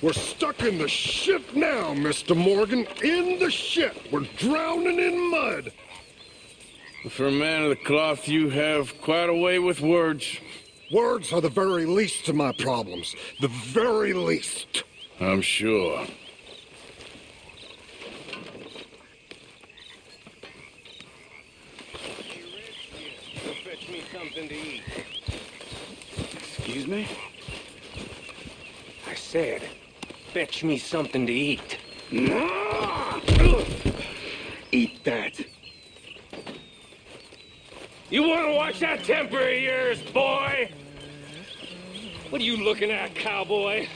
We're stuck in the shit now, Mr. Morgan. In the shit. We're drowning in mud. For a man of the cloth, you have quite a way with words. Words are the very least of my problems. The very least. I'm sure. Fetch me something to eat. Excuse me? I said, fetch me something to eat. Eat that. You want to watch that temper of yours, boy? What are you looking at, cowboy?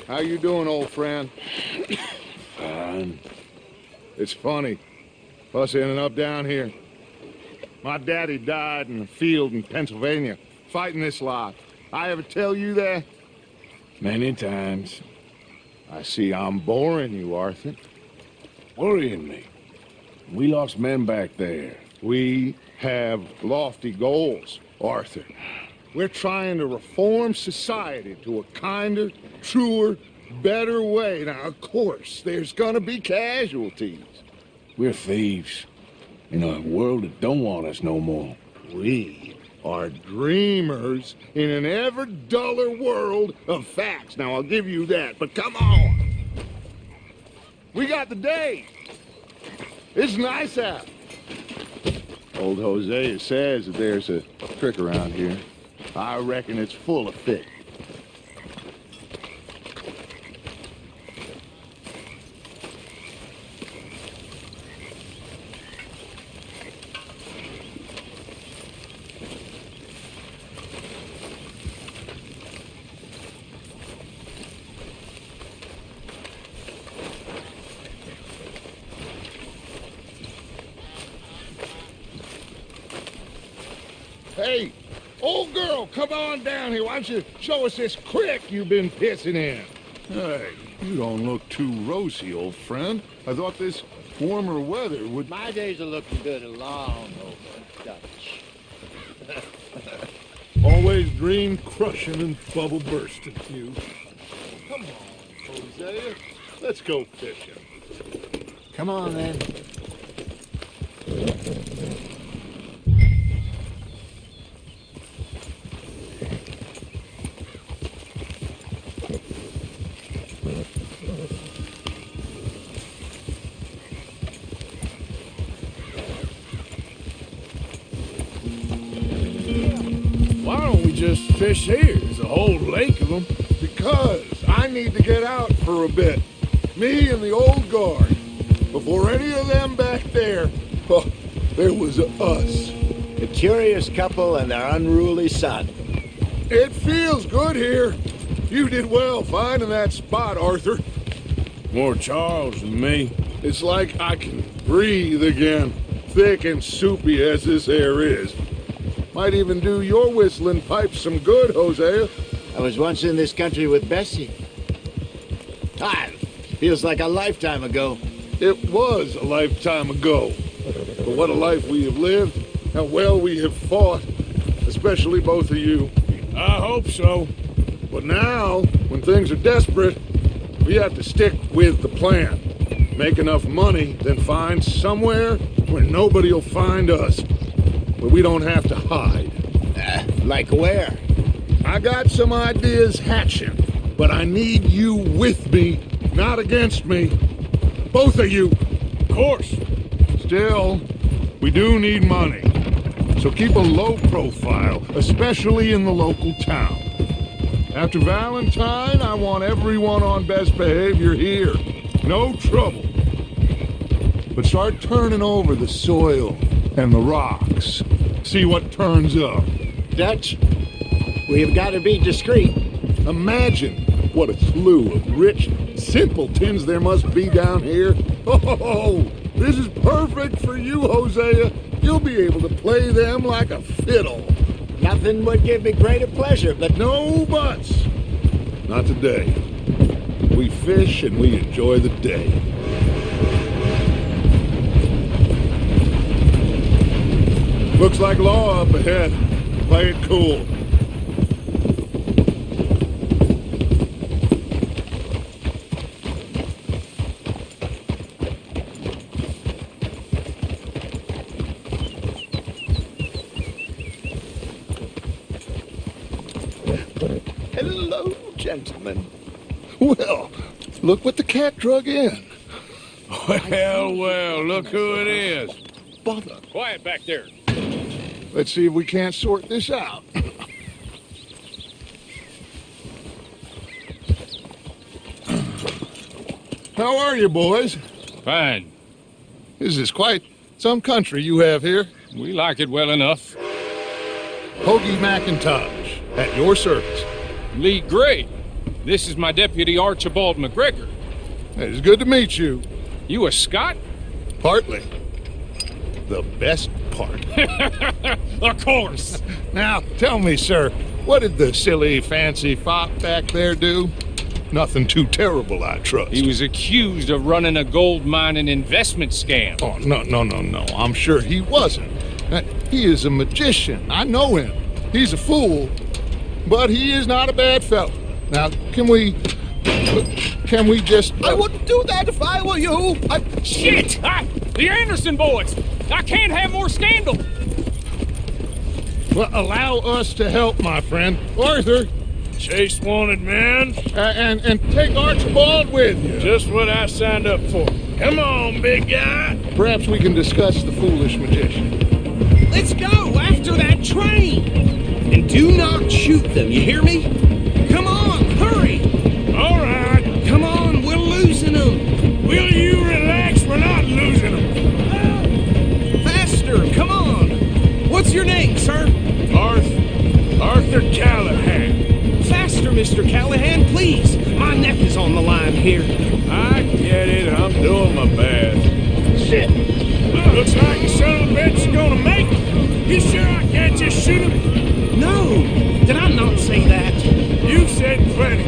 How you doing, old friend? Fine. It's funny. Us ending up down here. My daddy died in the field in Pennsylvania, fighting this lot. I ever tell you that? Many times. I see I'm boring you, Arthur. Worrying me. We lost men back there. We have lofty goals, Arthur. We're trying to reform society to a kinder, truer, better way. Now, of course, there's gonna be casualties. We're thieves. In a world that don't want us no more. We are dreamers in an ever duller world of facts. Now, I'll give you that, but come on. We got the day. It's nice out. Old Hosea says that there's a trick around here. I reckon it's full of fish. Hey, old girl, come on down here. Why don't you show us this creek you've been pissing in? Hey, you don't look too rosy, old friend. I thought this warmer weather would... My days are looking good along over Dutch. Always dream crushing and bubble bursting, you. Come on, Hosea. Let's go fishing. Come on, then. Why don't we just fish here? There's a whole lake of them. Because I need to get out for a bit. Me and the old guard. Before any of them back there, oh, there was us. The curious couple and their unruly son. It feels good here. You did well finding that spot, Arthur. More Charles than me. It's like I can breathe again, thick and soupy as this air is. Might even do your whistling pipes some good, Hosea. I was once in this country with Bessie. Feels like a lifetime ago. It was a lifetime ago. But what a life we have lived. How well we have fought. Especially both of you. I hope so. But now, when things are desperate, we have to stick with the plan. Make enough money, then find somewhere where nobody will find us. Where we don't have to hide. Like where? I got some ideas hatching, but I need you with me, not against me. Both of you. Of course. Still, we do need money. So keep a low profile, especially in the local town. After Valentine, I want everyone on best behavior here. No trouble. But start turning over the soil and the rocks. See what turns up. Dutch, we've got to be discreet. Imagine what a slew of rich simpletons there must be down here. Oh, this is perfect for you, Hosea. You'll be able to play them like a fiddle. Nothing would give me greater pleasure, but No buts. Not today. we fish, and we enjoy the day. Looks like law up ahead. Play it cool. Hello, gentlemen. Well, look what the cat drug in. Well, look who it is. Bother. Quiet back there. Let's see if we can't sort this out. How are you, boys? Fine. This is quite some country you have here. We like it well enough. Hoagie McIntosh, at your service. Lee Gray. This is my deputy Archibald McGregor. It's good to meet you. You a Scot? Partly. The best part. Of course. Now, tell me, sir, what did the silly, fancy fop back there do? Nothing too terrible, I trust. He was accused of running a gold mine and investment scam. Oh, no. I'm sure he wasn't. He is a magician. I know him. He's a fool, but he is not a bad fellow. Now, can we just... I wouldn't do that if I were you. Shit! The Anderson boys! I can't have more scandal! Well, allow us to help, my friend. Arthur, Chase wanted man. and take Archibald with you. Just what I signed up for. Come on, big guy. Perhaps we can discuss the foolish magician. Let's go after that train! And do not shoot them, you hear me? Come on, hurry! All right. Come on, we're losing them! Will you relax? We're not losing them. Faster, come on! What's your name, sir? Arthur Callahan. Faster, Mr. Callahan, please! My neck is on the line here. I get it. I'm doing my best. Shit! Looks like the son of a bitch is gonna make it. You sure I can't just shoot him? No! Did I not say that? You said plenty.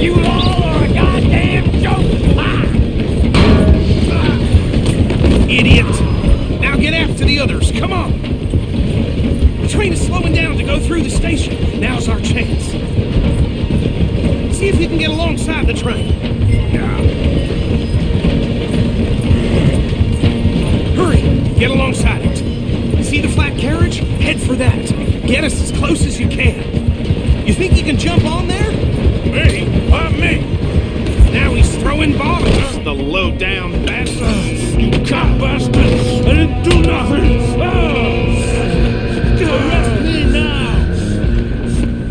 You all are a goddamn joke! Idiot! Now get after the others, come on! The train is slowing down to go through the station. Now's our chance. See if you can get alongside the train. Hurry, get alongside it. See the flat carriage? Head for that. Get us as close as you can. You think you can jump on there? Me? Why me? Now he's throwing bottles, the low-down bastard. You cop bastard! I didn't do nothing! Arrest me now!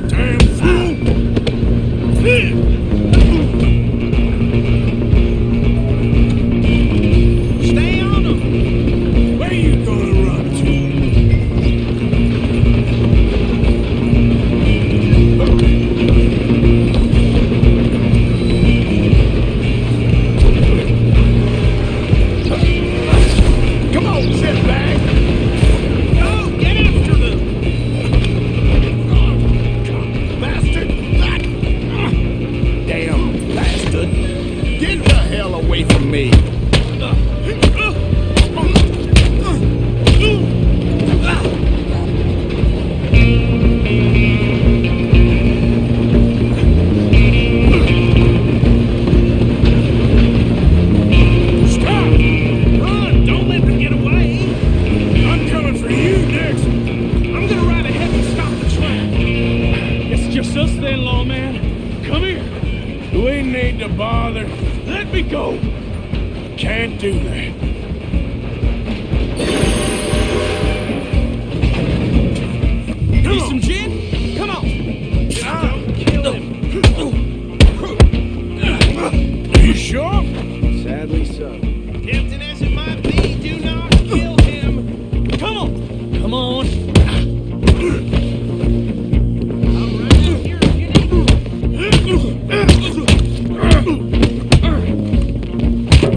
Damn fool! Stay on him! Where you gonna run Come on, sit back! Go, get after them! bastard! Damn bastard! Get the hell away from me! Stop! Run! Don't let them get away! I'm coming for you next! I'm gonna ride ahead and stop the train! It's just us then, lawman. Come here. Do we need to bother? Let me go. Can't do that. Need some gin? Come on! Don't kill him! Are you sure? Sadly so. Tempting as it might be, do not kill him! Come on! Come on! I'm right out here if you need me.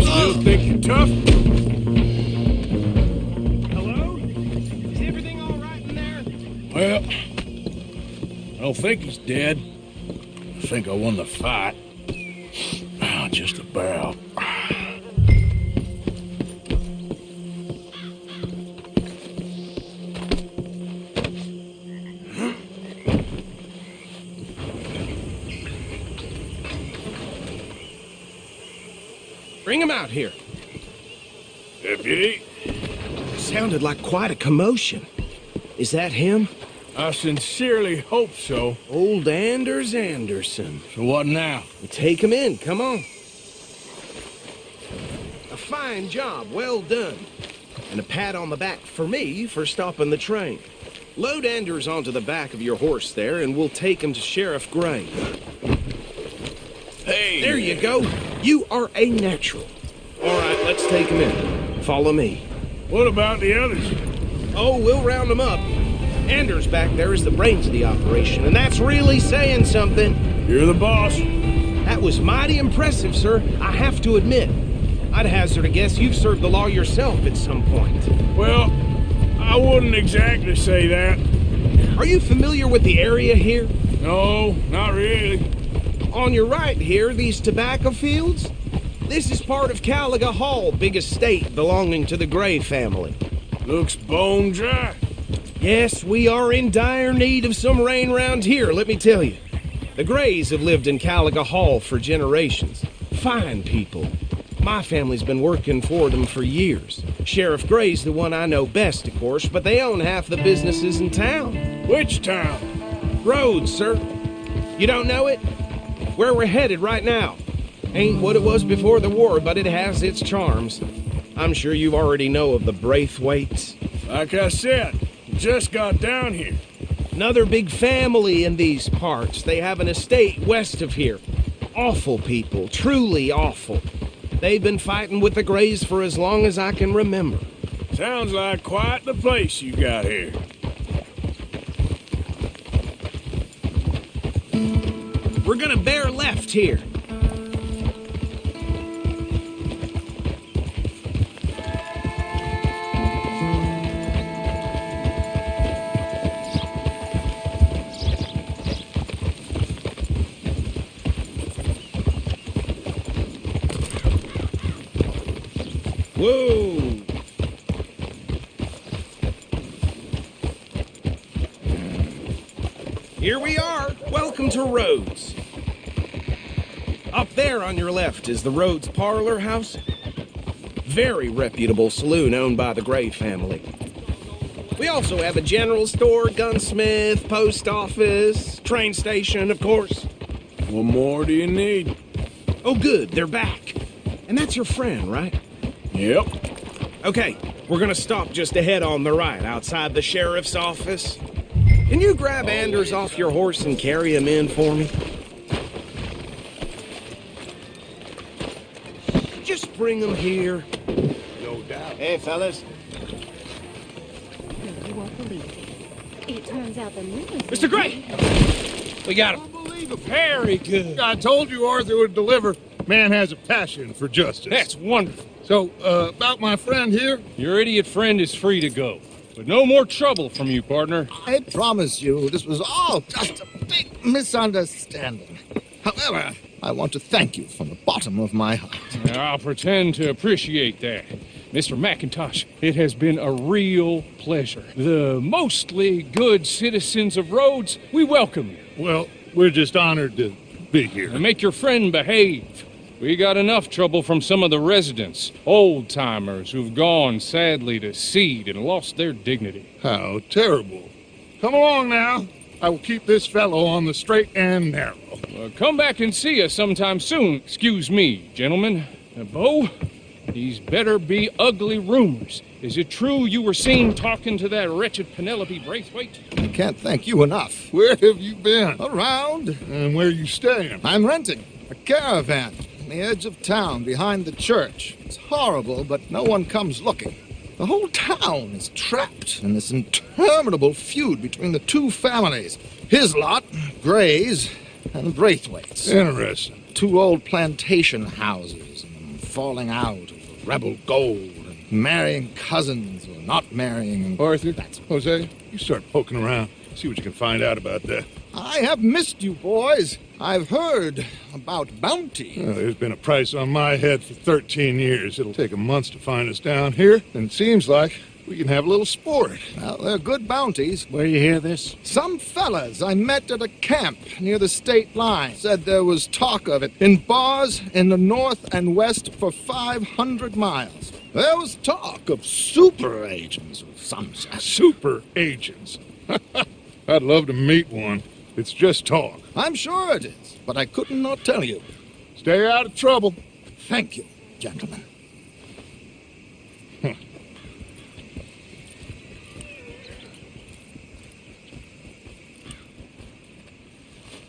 Still think you're tough? Hello? Is everything all right in there? Well, I don't think he's dead. I think I won the fight. Just about. Bring him out here. Deputy, Sounded like quite a commotion. Is that him? I sincerely hope so. Old Anders Anderson. So what now? Take him in, come on. A fine job, well done. And a pat on the back for me for stopping the train. Load Anders onto the back of your horse there, and we'll take him to Sheriff Gray. Hey! There you go. You are a natural. All right, let's take him in. Follow me. What about the others? Oh, we'll round them up. Anders back there is the brains of the operation, and that's really saying something. You're the boss. That was mighty impressive, sir. I have to admit. I'd hazard a guess you've served the law yourself at some point. Well, I wouldn't exactly say that. Are you familiar with the area here? No, not really. On your right here, these tobacco fields? This is part of Caliga Hall, big estate belonging to the Gray family. Looks bone dry. Yes, we are in dire need of some rain round here, let me tell you. The Grays have lived in Caliga Hall for generations. Fine people. My family's been working for them for years. Sheriff Gray's the one I know best, of course, but they own half the businesses in town. Which town? Rhodes, sir. You don't know it? Where we're headed right now. Ain't what it was before the war, but it has its charms. I'm sure you already know of the Braithwaites. Like I said, just got down here. Another big family in these parts. They have an estate west of here. Awful people, truly awful. They've been fighting with the Grays for as long as I can remember. Sounds like quite the place you got here. We're gonna bear left here. Whoa! Here we are. Welcome to Rhodes. Up there on your left is the Rhodes Parlor House. Very reputable saloon owned by the Gray family. We also have a general store, gunsmith, post office, train station, of course. What more do you need? Oh, good, they're back. And that's your friend, right? Yep. Okay, we're gonna stop just ahead on the right, outside the sheriff's office. Can you grab Anders off your horse and carry him in for me? Just bring him here. No doubt. Hey, fellas. You won't believe it. It turns out the news... Mr. Gray! We got him. Unbelievable. Very good. I told you Arthur would deliver. Man has a passion for justice. That's wonderful. So, about my friend here, Your idiot friend is free to go. But no more trouble from you, partner. I promise you, this was all just a big misunderstanding. However, I want to thank you from the bottom of my heart. I'll pretend to appreciate that. Mr. McIntosh, it has been a real pleasure. The mostly good citizens of Rhodes, we welcome you. well, we're just honored to be here. And make your friend behave. We got enough trouble from some of the residents, old-timers who've gone, sadly, to seed and lost their dignity. How terrible. Come along now. I will keep this fellow on the straight and narrow. Come back and see us sometime soon. Excuse me, gentlemen. Bo, these better be ugly rumors. Is it true you were seen talking to that wretched Penelope Braithwaite? I can't thank you enough. Where have you been? Around, And where you staying? I'm renting a caravan on the edge of town behind the church. It's horrible, but no one comes looking. The whole town is trapped in this interminable feud between the two families. His lot, Gray's, and the Braithwaites. Interesting. Two old plantation houses, and falling out of the rebel gold, and marrying cousins or not marrying. Arthur, Jose, you start poking around. See what you can find out about that. I have missed you, boys. I've heard about bounty. There's been a price on my head for 13 years. It'll take a month to find us down here, and it seems like we can have a little sport. Well, they're good bounties. Where you hear this? Some fellas I met at a camp near the state line said there was talk of it in bars in the north and west for 500 miles. There was talk of super agents of some sort. Super agents. I'd love to meet one. It's just talk. I'm sure it is, but I couldn't not tell you. Stay out of trouble. Thank you, gentlemen.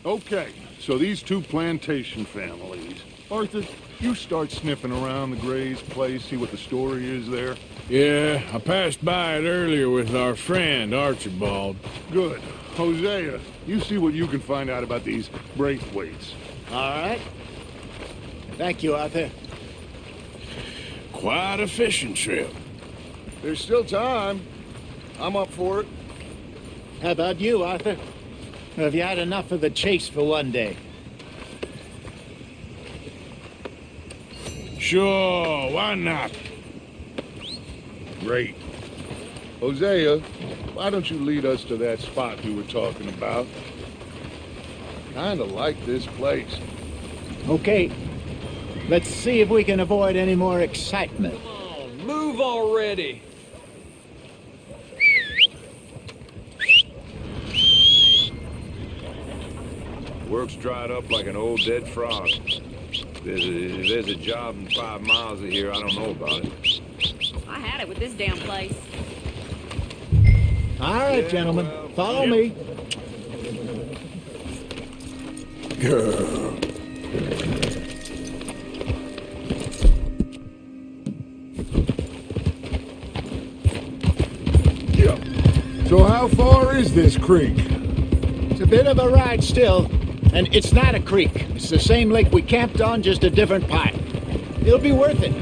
Okay, so these two plantation families. Arthur, you start sniffing around the Gray's place, see what the story is there. Yeah, I passed by it earlier with our friend, Archibald. Good. Hosea, you see what you can find out about these Braithwaites. All right. Thank you, Arthur. Quite a fishing trip. There's still time. I'm up for it. How about you, Arthur? Have you had enough of the chase for one day? Sure, why not? Great. Hosea, why don't you lead us to that spot you were talking about? Kinda like this place. Okay. Let's see if we can avoid any more excitement. Come on, move already. Work's dried up like an old dead frog. If there's a job in 5 miles of here, I don't know about it. I had it with this damn place. All right, gentlemen. Follow me. So how far is this creek? It's a bit of a ride still, and it's not a creek. It's the same lake we camped on, just a different pipe. It'll be worth it.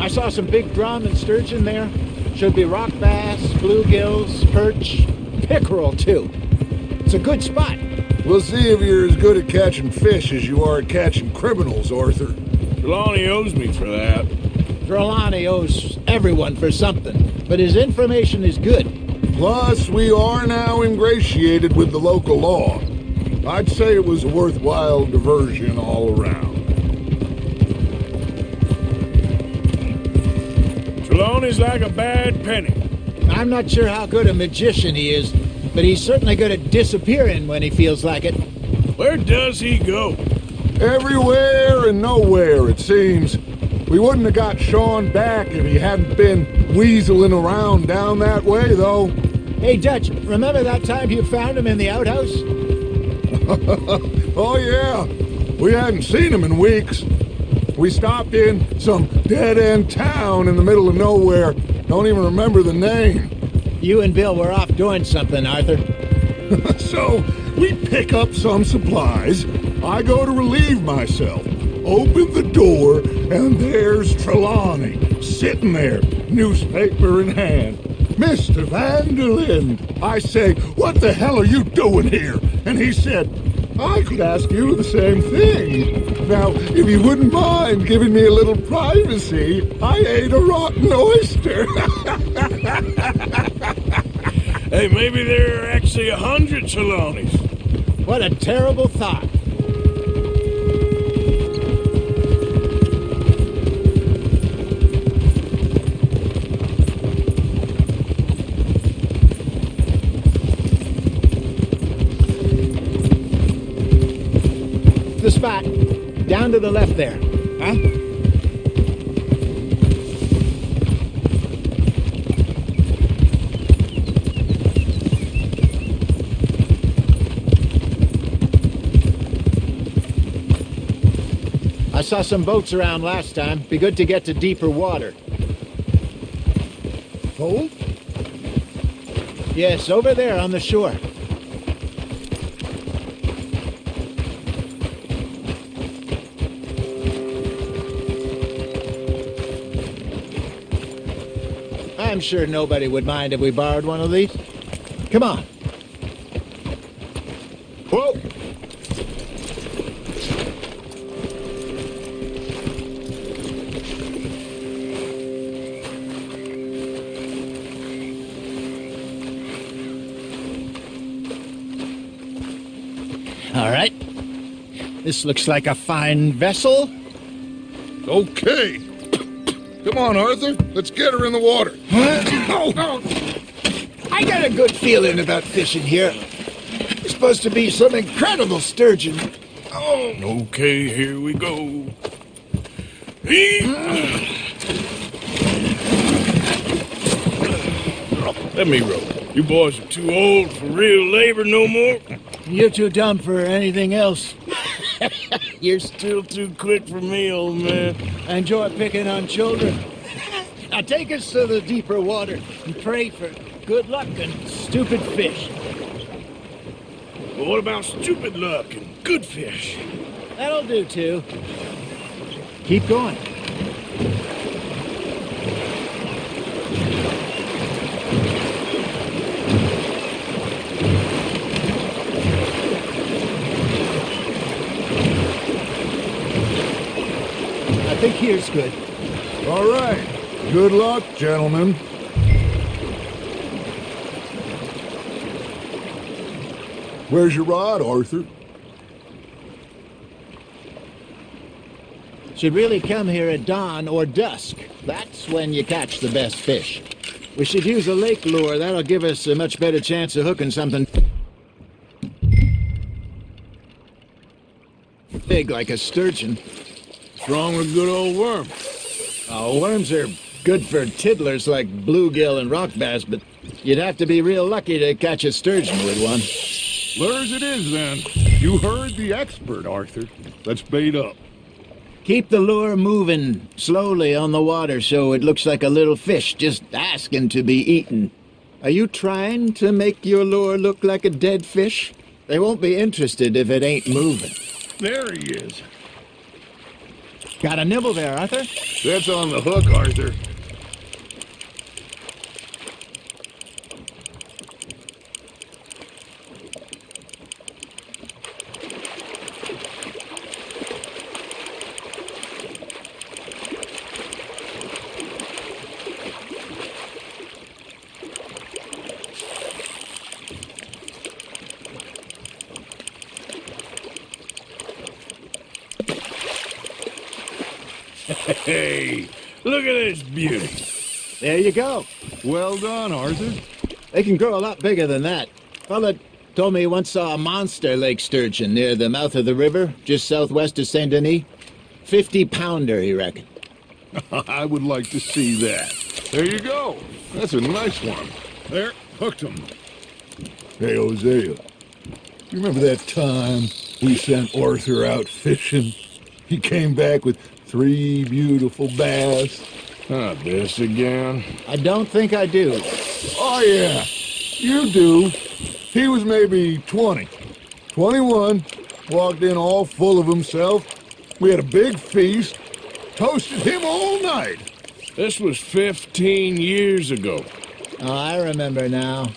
I saw some big drum and sturgeon there. Should be rock bass, bluegills, perch, pickerel too. It's a good spot. We'll see if you're as good at catching fish as you are at catching criminals, Arthur. Trelawny owes me for that. Trelawny owes everyone for something, but his information is good. Plus, we are now ingratiated with the local law. I'd say it was a worthwhile diversion all around. Trelawny's like a bad penny. I'm not sure how good a magician he is, but he's certainly good at disappearing when he feels like it. Where does he go? Everywhere and nowhere, it seems. We wouldn't have got Sean back if he hadn't been weaseling around down that way, though. Hey, Dutch, remember that time you found him in the outhouse? Oh, yeah. We hadn't seen him in weeks. We stopped in some dead-end town in the middle of nowhere. Don't even remember the name. You and Bill were off doing something, Arthur. So, we pick up some supplies. I go to relieve myself. Open the door, and there's Trelawny, sitting there, newspaper in hand. Mr. Vanderlyn. I say, what the hell are you doing here? And he said, I could ask you the same thing. Now, if you wouldn't mind giving me a little privacy, I ate a rotten oyster. Hey, maybe there are actually 100 Trelawnys. What a terrible thought. The spot. Down to the left there. Huh? I saw some boats around last time. Be good to get to deeper water. Boat? Yes, over there on the shore. I'm sure nobody would mind if we borrowed one of these. Come on. Whoa! All right. This looks like a fine vessel. Okay. Come on, Arthur. Let's get her in the water. I got a good feeling about fishing here. It's supposed to be some incredible sturgeon. Okay, here we go. Let me row. You boys are too old for real labor no more. You're too dumb for anything else. You're still too quick for me, old man. I enjoy picking on children. Now take us to the deeper water and pray for good luck and stupid fish. But what about stupid luck and good fish? That'll do, too. Keep going. I think here's good. All right. Good luck, gentlemen. Where's your rod, Arthur? Should really come here at dawn or dusk. That's when you catch the best fish. We should use a lake lure. That'll give us a much better chance of hooking something big like a sturgeon. What's wrong with good old worm? Oh, worms are good for tiddlers like bluegill and rock bass, but you'd have to be real lucky to catch a sturgeon with one. Lures it is, then. You heard the expert, Arthur. Let's bait up. Keep the lure moving slowly on the water so it looks like a little fish just asking to be eaten. Are you trying to make your lure look like a dead fish? They won't be interested if it ain't moving. There he is. Got a nibble there, Arthur? That's on the hook, Arthur. Hey, look at this beauty. There you go. Well done, Arthur. They can grow a lot bigger than that. Fella told me he once saw a monster lake sturgeon near the mouth of the river, just southwest of Saint Denis. 50-pounder, he reckoned. I would like to see that. There you go. That's a nice one. There, hooked him. Hey, Hosea, you remember that time we sent Arthur out fishing? He came back with 3 beautiful bass. This again? I don't think I do. Oh, yeah. You do. He was maybe 20. 21. Walked in all full of himself. We had a big feast. Toasted him all night. This was 15 years ago. Oh, I remember now.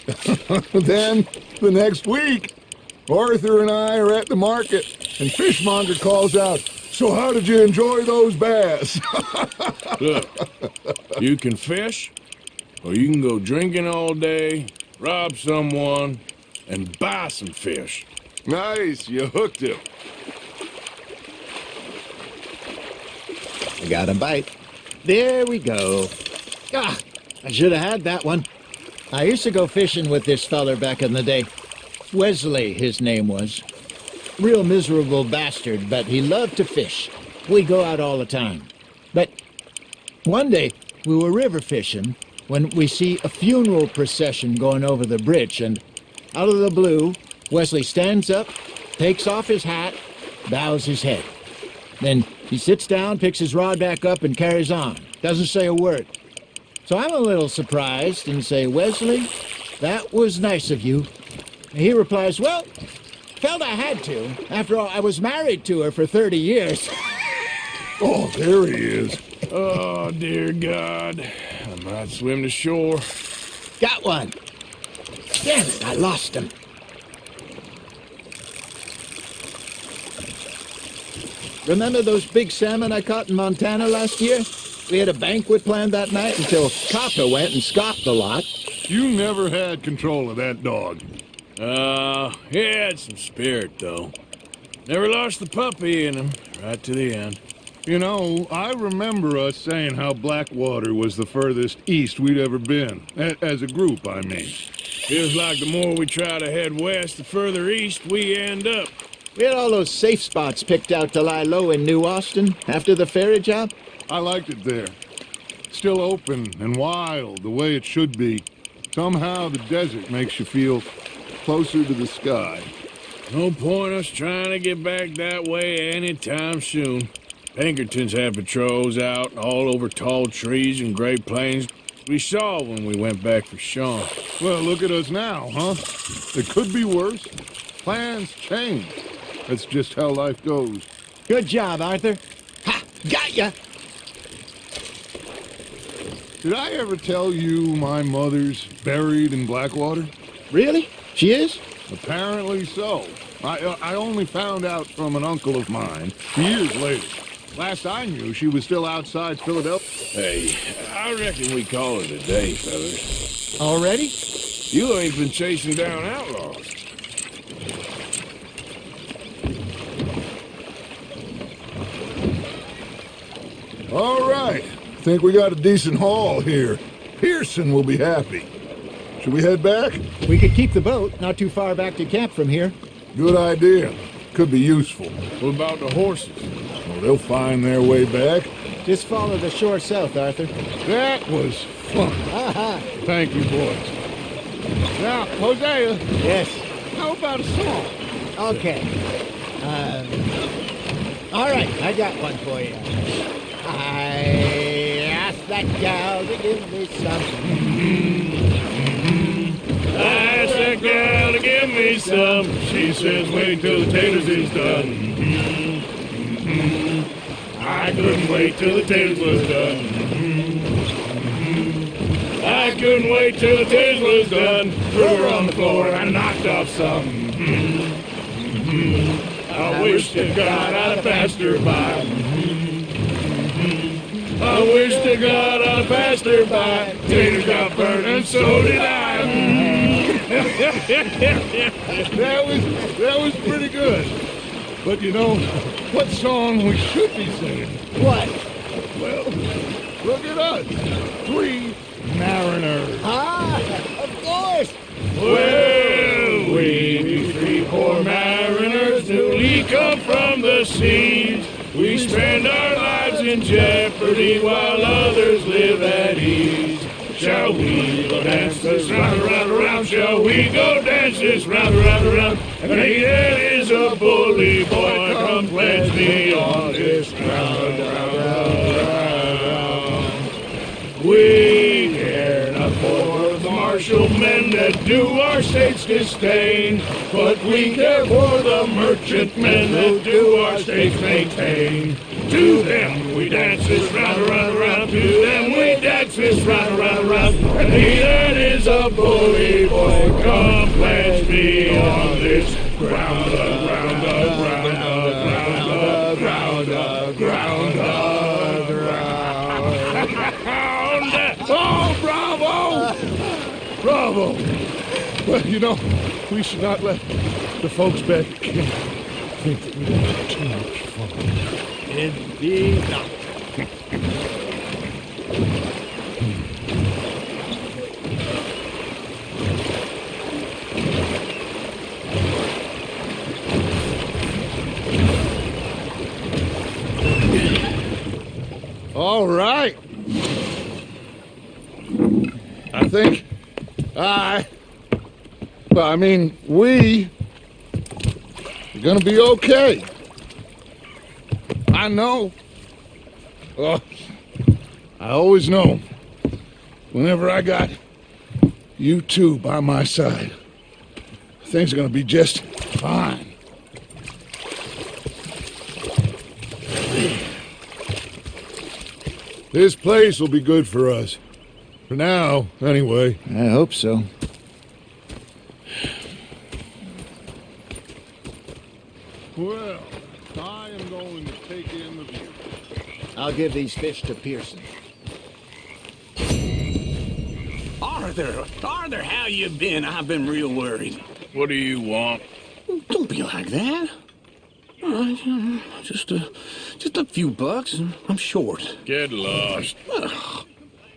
Then, the next week, Arthur and I are at the market, and Fishmonger calls out, "So how did you enjoy those bass?" Look, you can fish, or you can go drinking all day, rob someone, and buy some fish. Nice, you hooked him. I got a bite. There we go. Ah, I should have had that one. I used to go fishing with this feller back in the day. Wesley, his name was. Real miserable bastard, but he loved to fish. We go out all the time. But one day, we were river fishing when we see a funeral procession going over the bridge, and out of the blue, Wesley stands up, takes off his hat, bows his head. Then he sits down, picks his rod back up, and carries on. Doesn't say a word. So I'm a little surprised and say, "Wesley, that was nice of you." And he replies, "Well, felt I had to. After all, I was married to her for 30 years. Oh, there he is. Oh, dear God. I might swim to shore. Got one. Damn it, I lost him. Remember those big salmon I caught in Montana last year? We had a banquet planned that night until Copper went and scoffed the lot. You never had control of that dog. He had some spirit, though. Never lost the puppy in him, right to the end. You know, I remember us saying how Blackwater was the furthest east we'd ever been. As a group, I mean. Feels like the more we try to head west, the further east we end up. We had all those safe spots picked out to lie low in New Austin after the ferry job. I liked it there. Still open and wild, the way it should be. Somehow the desert makes you feel closer to the sky. No point us trying to get back that way anytime soon. Pinkertons had patrols out all over tall trees and Great Plains. We saw when we went back for Sean. Well, look at us now, huh? It could be worse. Plans change. That's just how life goes. Good job, Arthur. Ha! Got ya! Did I ever tell you my mother's buried in Blackwater? Really? She is? Apparently so. I only found out from an uncle of mine years later. Last I knew, she was still outside Philadelphia. Hey, I reckon we call it a day, fellas. Already? You ain't been chasing down outlaws. All right. Think we got a decent haul here. Pearson will be happy. Should we head back? We could keep the boat not too far back to camp from here. Good idea. Could be useful. What about the horses? Well, they'll find their way back. Just follow the shore south, Arthur. That was fun. Aha! Thank you, boys. Now, Hosea, Yes. how about a song? Okay. All right, I got one for you. I asked that gal to give me something. I asked that gal to give me some. She says, wait till the taters is done. I couldn't wait till the taters was done. I couldn't wait till the taters was done. Threw her on the floor and I knocked off some. I wish to God I'd have passed her by. I wish to God I'd passed her by. Taters got burnt and so did I. That was pretty good. But you know, what song we should be singing? What? Well, look at us. 3 mariners. Ah, of course. Well, we be 3 poor mariners newly come from the seas. We spend our lives in jeopardy while others live at ease. Shall we go dance this round, around, around? Shall we go dance this round, around, around? And there is a bully boy, come pledge me on this ground, round. We care not for the martial men that do our state's disdain, but we care for the merchant men that do our state's maintain. To them we dance this round, around, around. To them we dance this round, around, around. And he that is a bully boy, come pledge me on this ground, ground, ground, ground, ground, ground, ground. Oh, bravo! Bravo! Well, you know, we should not let the folks back at camp think that we had too much fun. Indeed not. All right. I think we are gonna be okay. I know. I always know. Whenever I got you two by my side, things are gonna be just fine. This place will be good for us. For now, anyway. I hope so. Well, I am going to take I'll give these fish to Pearson. Arthur, how you been? I've been real worried. What do you want? Don't be like that. All right, just a few bucks, and I'm short. Get lost.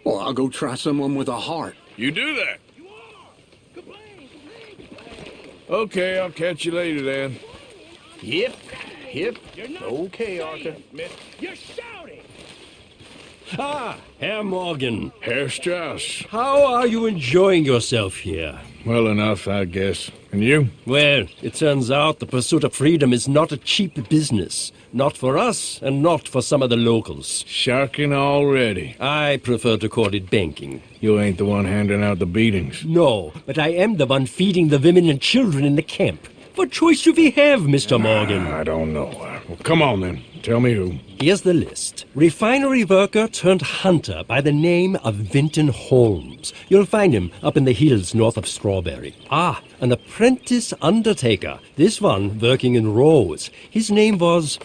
Well, I'll go try someone with a heart. You do that. Okay, I'll catch you later then. Yep. Okay, Arthur. You're shouting! Ah, Herr Morgan. Herr Strauss. How are you enjoying yourself here? Well enough, I guess. And you? Well, it turns out the pursuit of freedom is not a cheap business. Not for us, and not for some of the locals. Sharking already. I prefer to call it banking. You ain't the one handing out the beatings. No, but I am the one feeding the women and children in the camp. What choice do we have, Mr. Morgan? I don't know. Well, come on then. Tell me who. Here's the list. Refinery worker turned hunter by the name of Vinton Holmes. You'll find him up in the hills north of Strawberry. Ah, an apprentice undertaker. This one working in Rhodes. His name was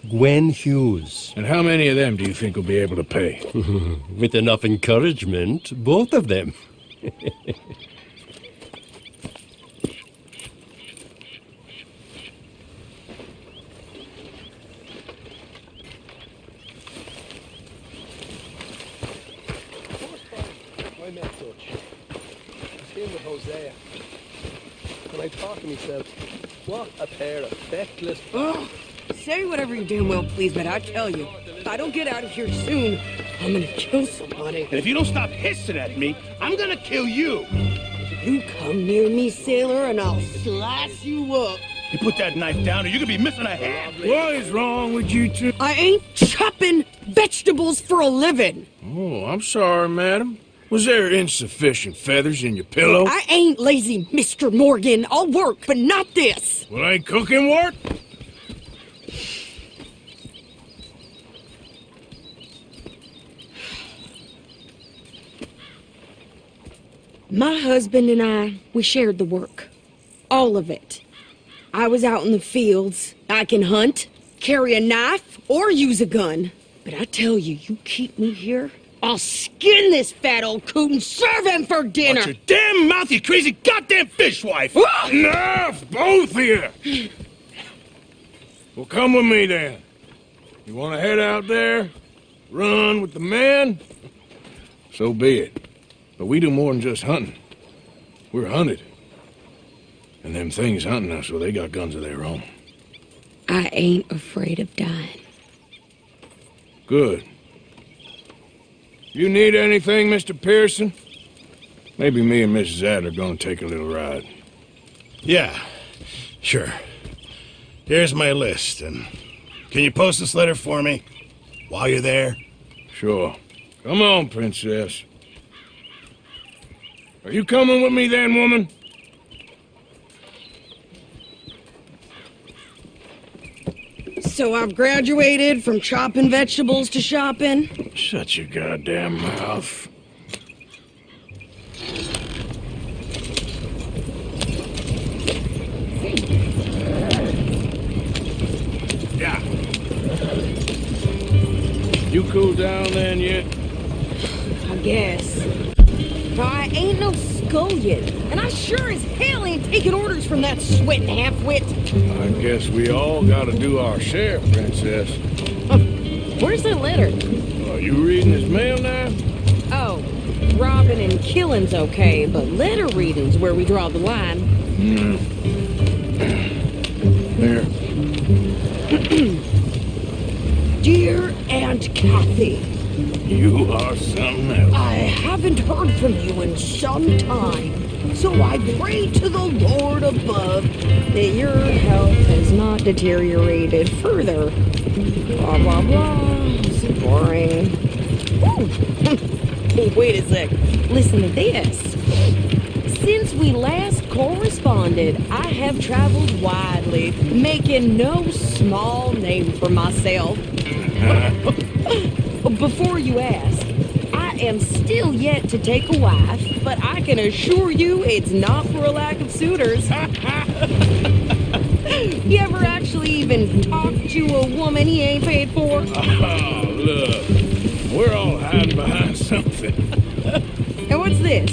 Gwen Hughes. And how many of them do you think will be able to pay? With enough encouragement, both of them. When I talk to myself, what a pair of feckless... Oh, say whatever you damn well please, but I tell you, if I don't get out of here soon, I'm gonna kill somebody. And if you don't stop hissing at me, I'm gonna kill you. You come near me, sailor, and I'll slice you up. You put that knife down or you could be missing a hand. What is wrong with you two? I ain't chopping vegetables for a living. Oh, I'm sorry, madam. Was there insufficient feathers in your pillow? I ain't lazy, Mr. Morgan. I'll work, but not this. Well, ain't cooking work? My husband and I, we shared the work. All of it. I was out in the fields. I can hunt, carry a knife, or use a gun. But I tell you, you keep me here, I'll skin this fat old coot and serve him for dinner. Watch your damn mouth, you crazy goddamn fishwife! Enough, both of you! Well, come with me then. You want to head out there, run with the men? So be it. But we do more than just hunting. We're hunted. And them things hunting us, well, they got guns of their own. I ain't afraid of dying. Good. You need anything, Mr. Pearson? Maybe me and Mrs. Adler are gonna take a little ride. Yeah, sure. Here's my list, and can you post this letter for me while you're there? Sure. Come on, Princess. Are you coming with me then, woman? So I've graduated from chopping vegetables to shopping? Shut your goddamn mouth. Yeah. You cooled down then yet? I guess. I ain't no scullion, and I sure as hell ain't taking orders from that sweating half-wit. I guess we all gotta do our share, Princess. Where's that letter? Are you reading his mail now? Oh, robbing and killing's okay, but letter reading's where we draw the line. There. Dear Aunt Kathy, You are something else. I haven't heard from you in some time, so I pray to the Lord above that your health has not deteriorated further. Blah, blah, blah. It's boring. Ooh. Wait a sec. Listen to this. Since we last corresponded, I have traveled widely, making no small name for myself. Before you ask, I am still yet to take a wife, but I can assure you it's not for a lack of suitors. You ever actually even talk to a woman he ain't paid for? Oh, look. We're all hiding behind something. And what's this?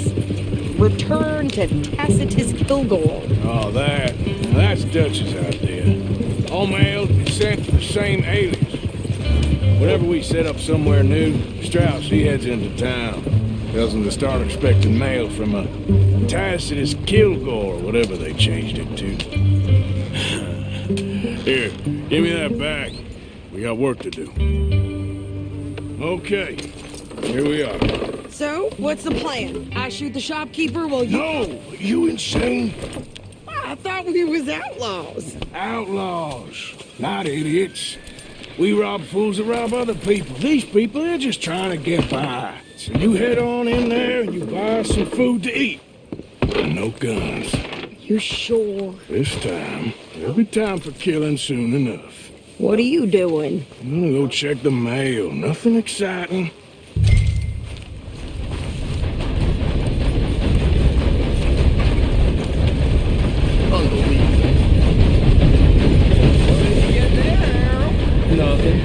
Return to Tacitus Kilgore. Oh, that's Dutch's idea. All mail to be sent to the same alias. Whenever we set up somewhere new, Strauss, he heads into town. Tells them to start expecting mail from a Tacitus Kilgore, whatever they changed it to. Here, give me that bag. We got work to do. Okay, here we are. So, what's the plan? I shoot the shopkeeper while you... No! You insane? I thought we was outlaws. Outlaws, not idiots. We rob fools that rob other people. These people, they're just trying to get by. So you head on in there and you buy us some food to eat. And no guns. You sure? This time, there'll be time for killing soon enough. What are you doing? I'm gonna go check the mail. Nothing exciting. Nothing.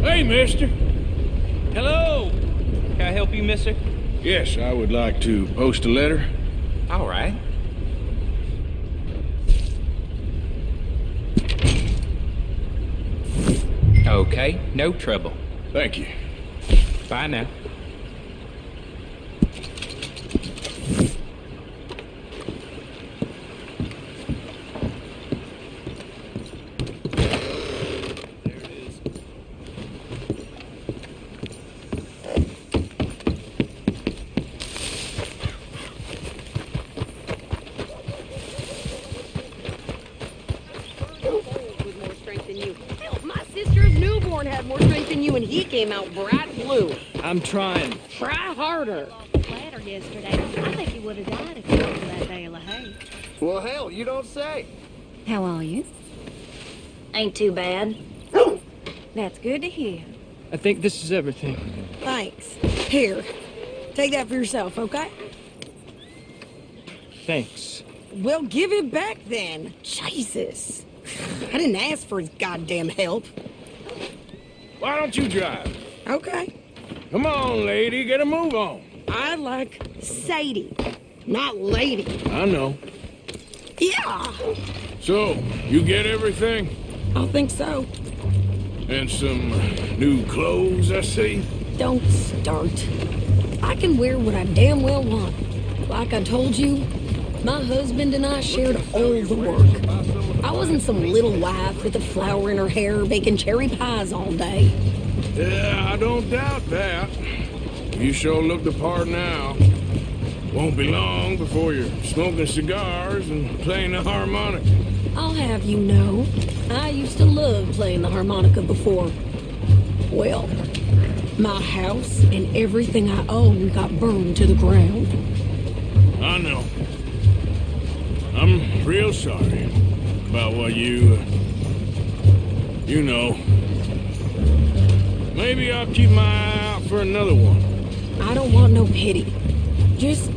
Hey, mister. Hello. Can I help you, mister? Yes, I would like to post a letter. All right. Okay, no trouble. Thank you. Bye now. With more strength than you. Hell, my sister's newborn had more strength than you, and he came out bright blue. I'm trying. Try harder. Flattered yesterday. I think he would have died if he wasn't for that bale of hay. Well, hell, you don't say. How are you? Ain't too bad. That's good to hear. I think this is everything. Thanks. Here, take that for yourself, okay? Thanks. Well, give it back then. Jesus. I didn't ask for his goddamn help. Why don't you drive? Okay. Come on, lady, get a move on. I like Sadie, not lady. I know. Yeah, So, you get everything? I think so. And some new clothes, I see? Don't start. I can wear what I damn well want. Like I told you, my husband and I shared all the work. I wasn't some little wife with a flower in her hair baking cherry pies all day. Yeah, I don't doubt that. You sure look the part now. Won't be long before you're smoking cigars and playing the harmonica. I'll have you know, I used to love playing the harmonica before. Well, my house and everything I own got burned to the ground. I know. I'm real sorry about what you know. Maybe I'll keep my eye out for another one. I don't want no pity. Just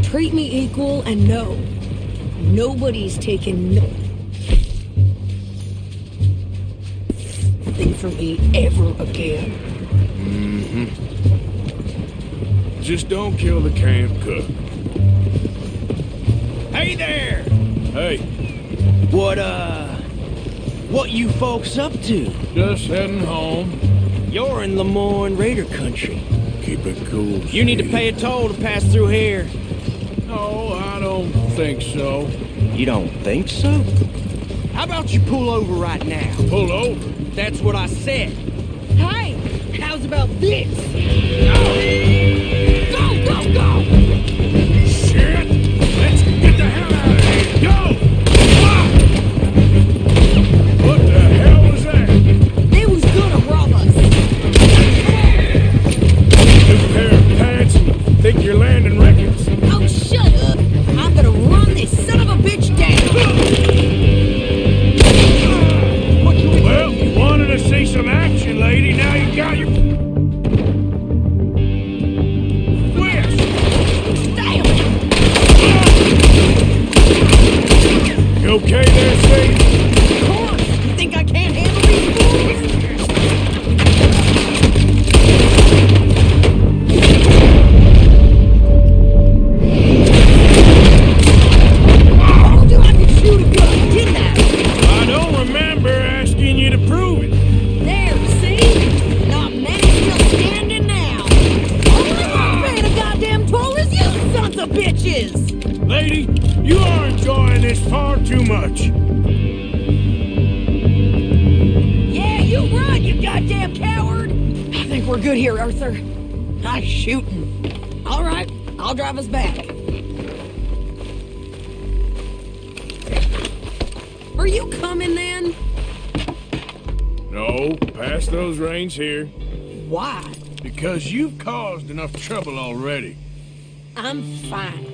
treat me equal and no. Nobody's taking nothing from me ever again. Mm-hmm. Just don't kill the camp cook. Hey there! Hey, What you folks up to? just heading home. You're in Lemoyne Raider country. Keep it cool. You need to pay a toll to pass through here. No, I don't think so. You don't think so? How about you pull over right now? Pull over. That's what I said. Hey, how's about this? Go, go, go! Shit! Let's get the hell out of here! Go! Ah! What the hell was that? They was gonna rob us. New pair of pants and think you're landing records. Oh, shut up. I'm gonna run this son of a bitch down. of bitches! Lady, you are enjoying this far too much. Yeah, you run, you goddamn coward! I think we're good here, Arthur. I'm shooting. All right, I'll drive us back. Are you coming then? No, pass those reins here. Why? Because you've caused enough trouble already. I'm fine.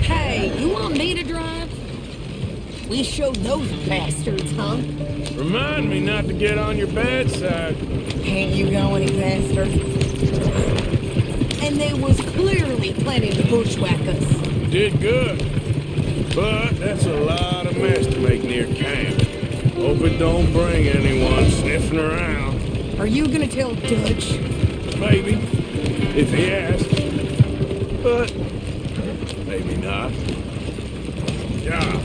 Hey, you want me to drive? We showed those bastards, huh? Remind me not to get on your bad side. Can't you go any faster? And they was clearly planning to bushwhack us. You did good. But that's a lot of mess to make near camp. Hope it don't bring anyone sniffing around. Are you gonna tell Dutch? Maybe, if he asks. But maybe not. Yeah.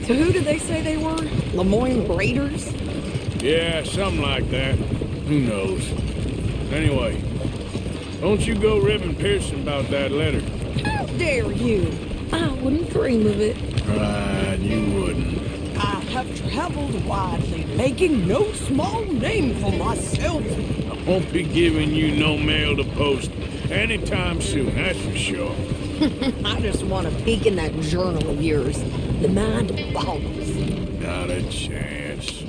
So who did they say they were? Lemoyne Raiders? Yeah, something like that. Who knows? Anyway, don't you go ribbing Pearson about that letter. How dare you? I wouldn't dream of it. Right, you wouldn't. I have traveled widely, making no small name for myself. I won't be giving you no mail to post anytime soon, that's for sure. I just want to peek in that journal of yours. The mind boggles. Not a chance.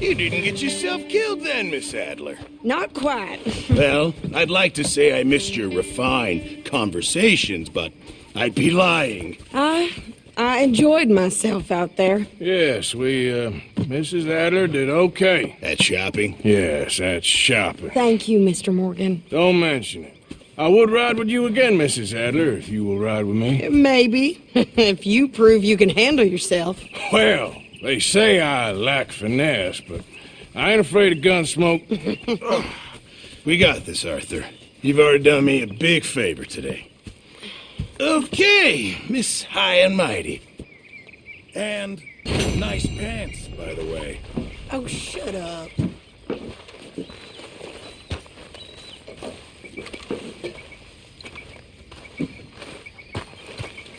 You didn't get yourself killed then, Miss Adler. Not quite. Well, I'd like to say I missed your refined conversations, but I'd be lying. I enjoyed myself out there. Yes, Mrs. Adler did okay. At shopping? Yes, that's shopping. Thank you, Mr. Morgan. Don't mention it. I would ride with you again, Mrs. Adler, if you will ride with me. Maybe. If you prove you can handle yourself. Well, they say I lack finesse, but I ain't afraid of gun smoke. We got this, Arthur. You've already done me a big favor today. Okay, Miss High and Mighty. And nice pants, by the way. Oh, shut up.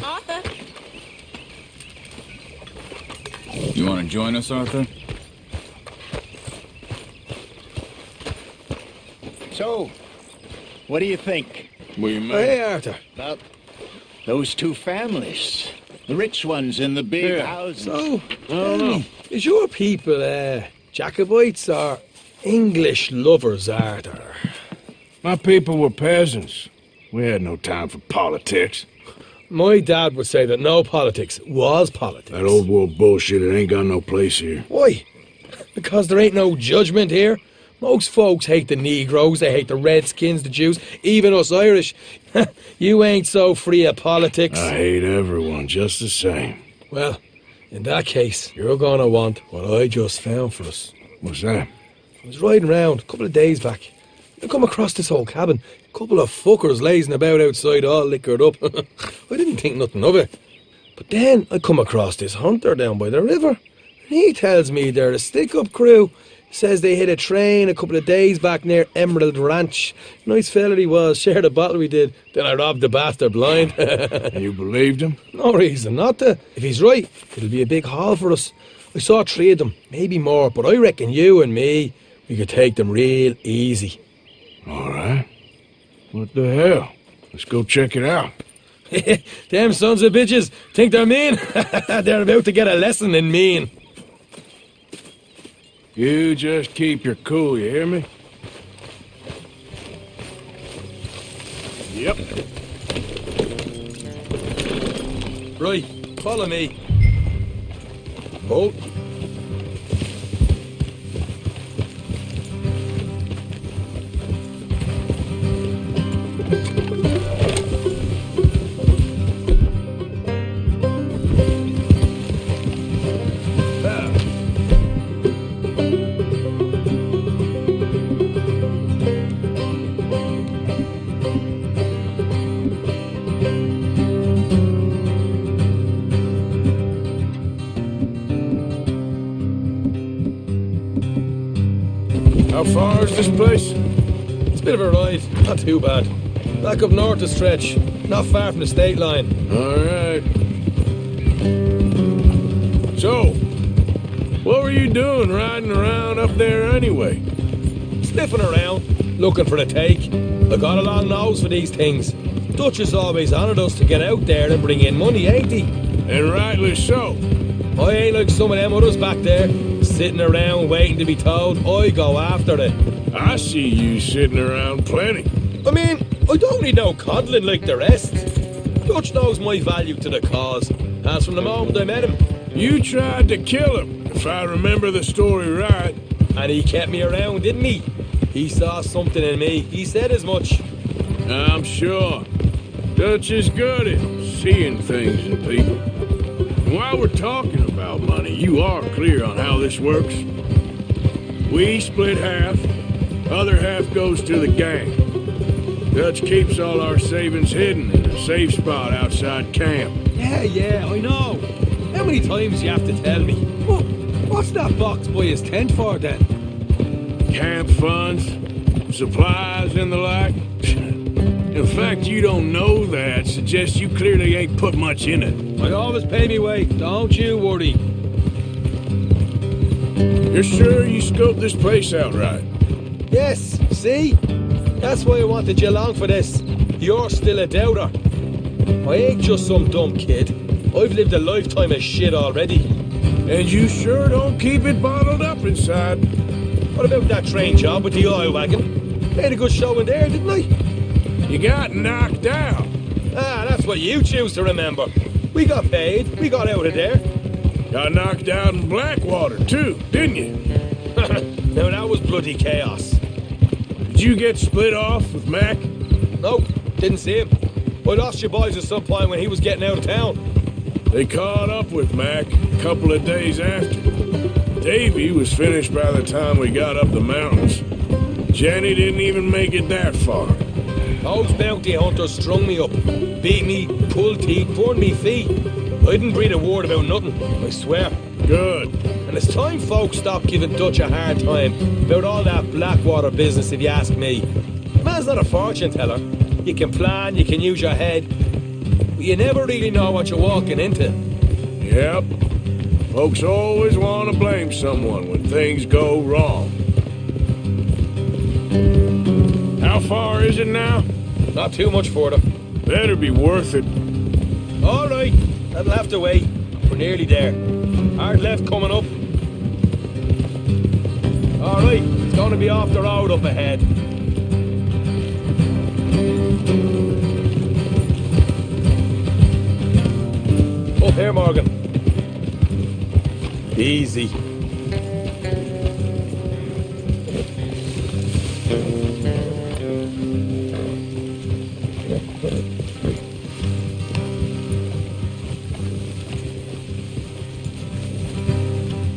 Arthur? You want to join us, Arthur? So, what do you think? What do you mean? Hey, Arthur. About those two families. The rich ones in the big houses. So, is your people Jacobites or English lovers, Arthur? My people were peasants. We had no time for politics. My dad would say that no politics was politics. That old world bullshit, it ain't got no place here. Why? Because there ain't no judgment here. Most folks hate the Negroes, they hate the Redskins, the Jews, even us Irish. You ain't so free of politics. I hate everyone just the same. Well, in that case, you're gonna want what I just found for us. What's that? I was riding around a couple of days back. I come across this old cabin. A couple of fuckers lazing about outside all liquored up. I didn't think nothing of it. But then I come across this hunter down by the river. And he tells me they're a stick-up crew. Says they hit a train a couple of days back near Emerald Ranch. Nice fella he was, shared a bottle we did. Then I robbed the bastard blind. You believed him? No reason not to. If he's right, it'll be a big haul for us. I saw 3 of them, maybe more, but I reckon you and me, we could take them real easy. All right. What the hell? Let's go check it out. Them sons of bitches think they're mean. They're about to get a lesson in mean. You just keep your cool, you hear me? Yep. Right, follow me. Hold. How far is this place? It's a bit of a ride, not too bad. Back up north a stretch, not far from the state line. All right. So, what were you doing riding around up there anyway? Sniffing around, looking for a take. I got a long nose for these things. Dutch has always honoured us to get out there and bring in money, ain't he? And rightly so. I ain't like some of them others back there, sitting around waiting to be told. I go after it. I see you sitting around plenty. I mean, I don't need no coddling like the rest. Dutch knows my value to the cause, as from the moment I met him. You tried to kill him, if I remember the story right. And he kept me around, didn't he? He saw something in me. He said as much. I'm sure. Dutch is good at seeing things in people. And while we're talking about money, you are clear on how this works. We split half, other half goes to the gang. Dutch keeps all our savings hidden in a safe spot outside camp. Yeah, I know. How many times do you have to tell me? What's that box by his tent for then? Camp funds, supplies and the like. In fact, you don't know that suggests you clearly ain't put much in it. I always pay me way, don't you worry. You're sure you scoped this place out right? Yes, see? That's why I wanted you along for this. You're still a doubter. I ain't just some dumb kid. I've lived a lifetime of shit already. And you sure don't keep it bottled up inside. What about that train job with the oil wagon? Made a good show in there, didn't I? You got knocked out. Ah, that's what you choose to remember. We got paid. We got out of there. Got knocked out in Blackwater, too, didn't you? Now, that was bloody chaos. Did you get split off with Mac? Nope, didn't see him. I lost your boys at some point when he was getting out of town. They caught up with Mac a couple of days after. Davy was finished by the time we got up the mountains. Jenny didn't even make it that far. Those bounty hunters strung me up, beat me, pulled teeth, burned me feet. I didn't breathe a word about nothing, I swear. Good. And it's time folks stopped giving Dutch a hard time about all that Blackwater business, if you ask me. Man's not a fortune teller. You can plan, you can use your head, but you never really know what you're walking into. Yep. Folks always want to blame someone when things go wrong. How far is it now? Not too much further. Better be worth it. All right, that'll have to wait. We're nearly there. Hard left coming up. All right, it's going to be off the road up ahead. Up here, Morgan. Easy.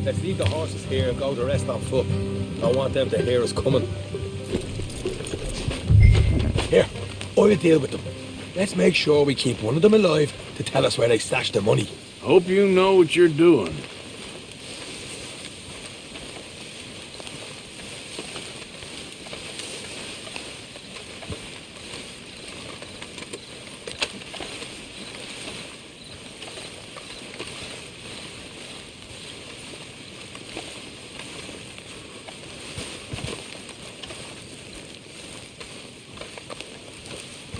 Let's leave the horses here and go the rest on foot. I want them to hear us coming. Here, I'll deal with them. Let's make sure we keep one of them alive to tell us where they stashed the money. Hope you know what you're doing.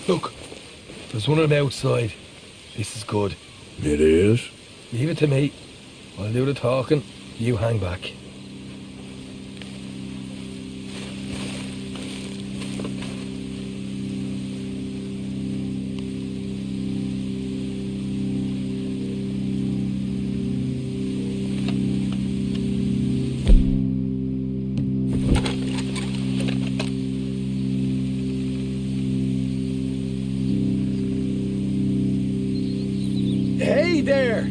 Look, there's one on the outside. This is good. It is? Leave it to me. I'll do the talking. You hang back. Hey there!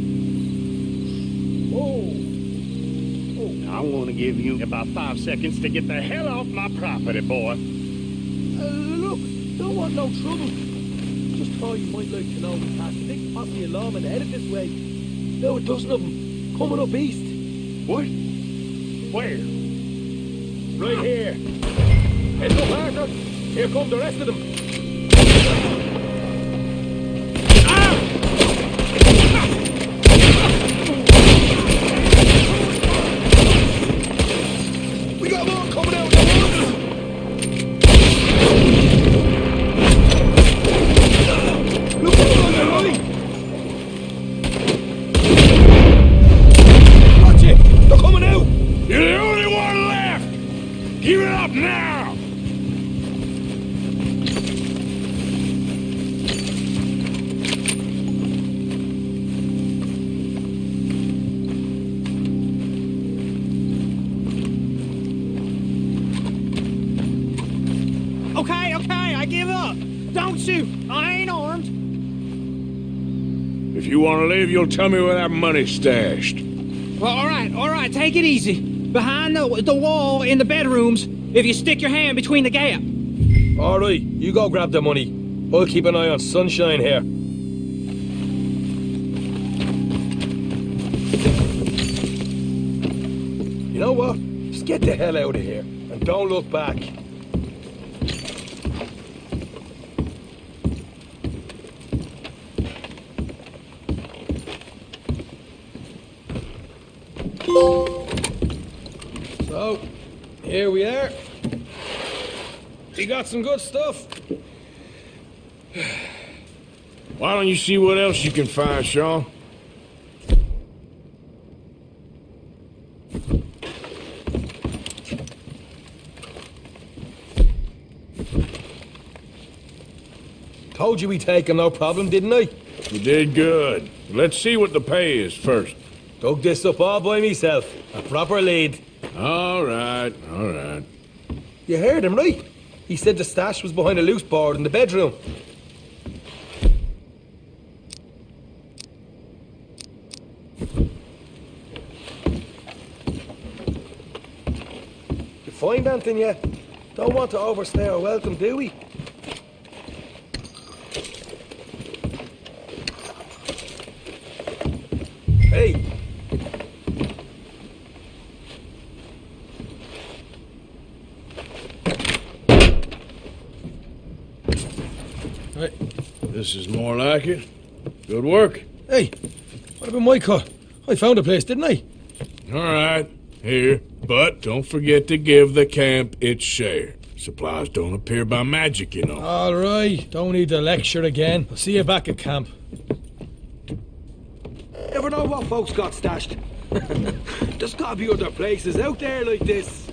I want to give you about 5 seconds to get the hell off my property, boy. Look, don't want no trouble. Just thought you might like to know we passed a big posse of lawmen headed this way. Now a dozen of them, coming up east. What? Where? Right here. Head up, Arthur. Here come the rest of them. suit. I ain't armed. If you want to leave, you'll tell me where that money's stashed. Well, all right, take it easy. Behind the wall in the bedrooms, if you stick your hand between the gap. All right, you go grab the money. I'll keep an eye on Sunshine here. You know what? Just get the hell out of here and don't look back. So, here we are. We got some good stuff. Why don't you see what else you can find, Sean? Told you we'd take him, no problem, didn't I? You did good. Let's see what the pay is first. Dug this up all by myself. A proper lead. All right. You heard him, right? He said the stash was behind a loose board in the bedroom. You find anything yet? Don't want to overstay our welcome, do we? Hey! Hey, this is more like it. Good work. Hey, what about my car? I found a place, didn't I? All right, here. But don't forget to give the camp its share. Supplies don't appear by magic, you know. All right, don't need to lecture again. I'll see you back at camp. Never know what folks got stashed. There's gotta be other places out there like this.